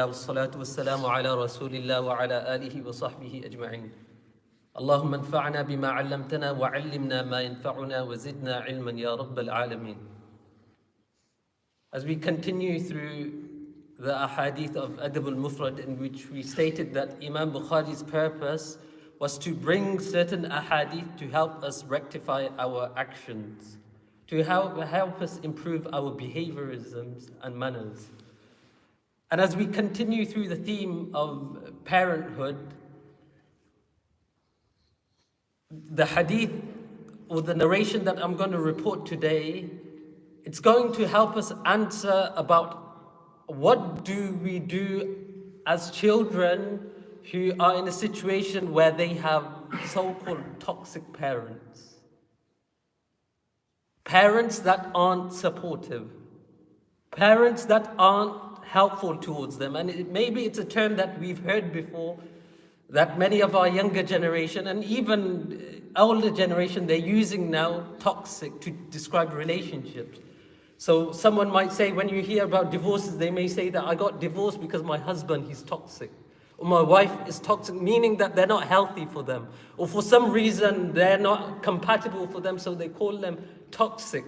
والصلاة والسلام على رسول الله وعلى آله وصحبه أجمعين. اللهم انفعنا بما علمتنا وعلمنا ما ينفعنا وزدنا علما يا رب العالمين. As we continue through the ahadith of Adab al-Mufrad, in which we stated that Imam Bukhari's purpose was to bring certain ahadith to help us rectify our actions, to help us improve our behaviorisms and manners. And as we continue through the theme of parenthood, the hadith or the narration that I'm going to report today, it's going to help us answer about what do we do as children who are in a situation where they have so-called toxic parents. Parents that aren't supportive. Parents that aren't helpful towards them. And maybe it's a term that we've heard before, that many of our younger generation and even older generation, they're using now toxic to describe relationships. So someone might say, when you hear about divorces, they may say that I got divorced because my husband, he's toxic. Or my wife is toxic, meaning that they're not healthy for them. Or for some reason, they're not compatible for them, so they call them toxic.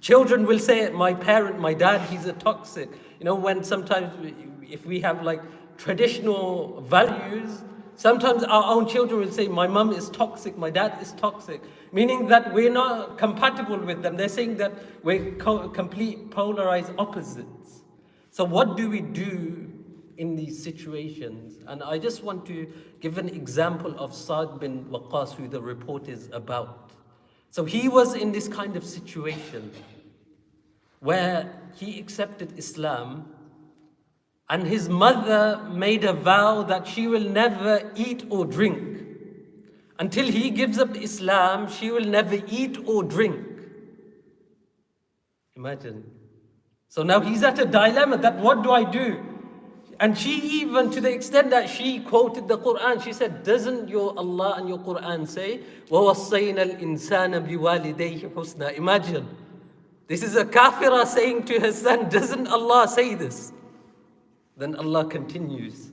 Children will say, my parent, my dad, he's a toxic. You know, when sometimes if we have like traditional values, sometimes our own children will say, my mom is toxic, my dad is toxic. Meaning that we're not compatible with them. They're saying that we're complete polarized opposites. So what do we do in these situations? And I just want to give an example of Sa'd bin Waqqas, who the report is about. So he was in this kind of situation where he accepted Islam, and his mother made a vow that she will never eat or drink. Until he gives up Islam, she will never eat or drink. Imagine. So now he's at a dilemma that what do I do? And she even, to the extent that she quoted the Quran, she said, doesn't your Allah and your Quran say, وَوَصَّيْنَا الْإِنسَانَ بِوَالِدَيْهِ حُسْنًا? Imagine. This is a kafira saying to her son, doesn't Allah say this? Then Allah continues,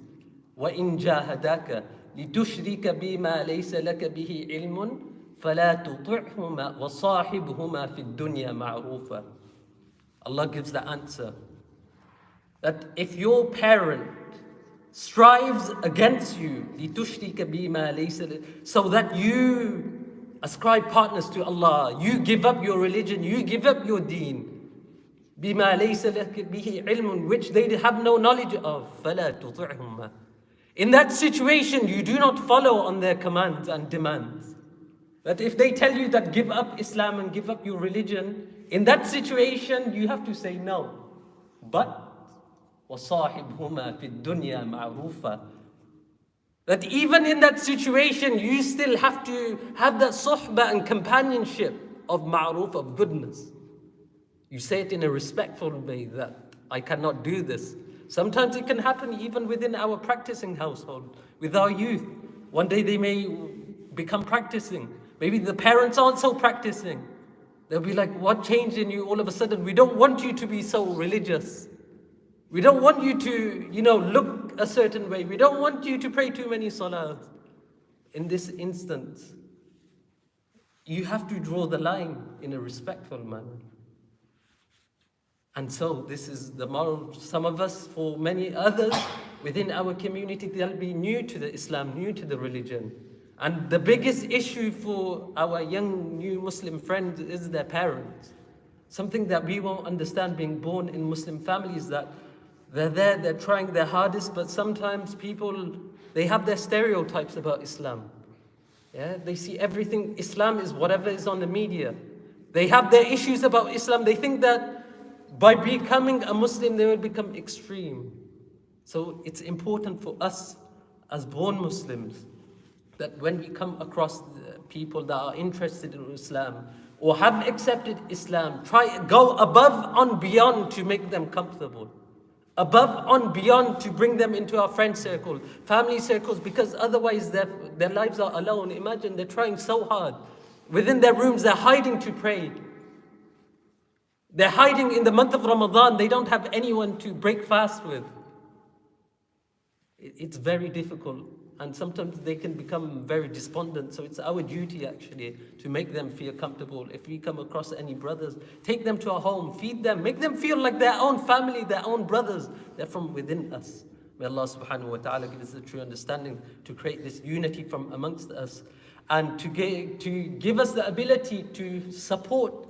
وَإِن جَاهَدَاكَ لِتُشْرِكَ بِمَا لَيْسَ لَكَ بِهِ عِلْمٌ فَلَا تُطِعْهُمَا وَصَاحِبْهُمَا فِي الدُّنْيَا مَعْرُوفًا. Allah gives the answer. That if your parent strives against you, لِتُشْرِكَ بِمَا لَيْسَ, so that you ascribe partners to Allah, you give up your religion, you give up your deen, بِمَا لَيْسَ لَكَ بِهِ عِلْمٌ, which they have no knowledge of, فَلَا تُطِعْهُمَا. In that situation, you do not follow on their commands and demands. That if they tell you that give up Islam and give up your religion, in that situation, you have to say no. But وَصَاحِبْهُمَا فِي الدُّنْيَا مَعْرُوفًا. That even in that situation, you still have to have that suhbah and companionship of ma'roof, of goodness. You say it in a respectful way that I cannot do this. Sometimes it can happen even within our practicing household, with our youth. One day they may become practicing. Maybe the parents aren't so practicing. They'll be like, what changed in you all of a sudden? We don't want you to be so religious. We don't want you to, look a certain way. We don't want you to pray too many salahs. In this instance, you have to draw the line in a respectful manner. And so this is the moral. Some of us, for many others within our community, they'll be new to the Islam, new to the religion. And the biggest issue for our young new Muslim friends is their parents. Something that we won't understand being born in Muslim families, that they're there, they're trying their hardest, but sometimes people, they have their stereotypes about Islam. Yeah, they see everything, Islam is whatever is on the media. They have their issues about Islam. They think that by becoming a Muslim, they will become extreme. So it's important for us as born Muslims that when we come across people that are interested in Islam or have accepted Islam, go above and beyond to make them comfortable. Above and beyond to bring them into our friend circle, family circles, because otherwise their lives are alone. Imagine they're trying so hard. Within their rooms, they're hiding to pray. They're hiding in the month of Ramadan. They don't have anyone to break fast with. It's very difficult, and sometimes they can become very despondent. So it's our duty actually to make them feel comfortable. If we come across any brothers, take them to our home, feed them, make them feel like their own family, their own brothers. They're from within us. May Allah subhanahu wa ta'ala give us the true understanding to create this unity from amongst us, and to give us the ability to support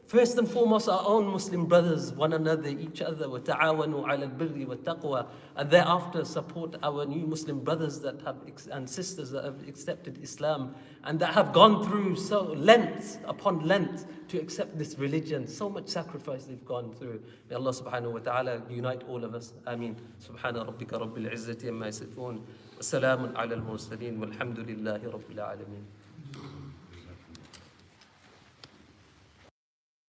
first and foremost our own Muslim brothers, one another, each other, وَتَعَاوَنُوا عَلَى الْبِرِّ وَالتَّقْوَى, and thereafter support our new Muslim brothers that have and sisters that have accepted Islam and that have gone through so lengths upon length to accept this religion. So much sacrifice they've gone through. May Allah subhanahu wa ta'ala unite all of us. Ameen. Subhana rabbika rabbil izzati amma yasifun. Wa salamun ala al-mursaleen. Walhamdulillahi rabbil alameen.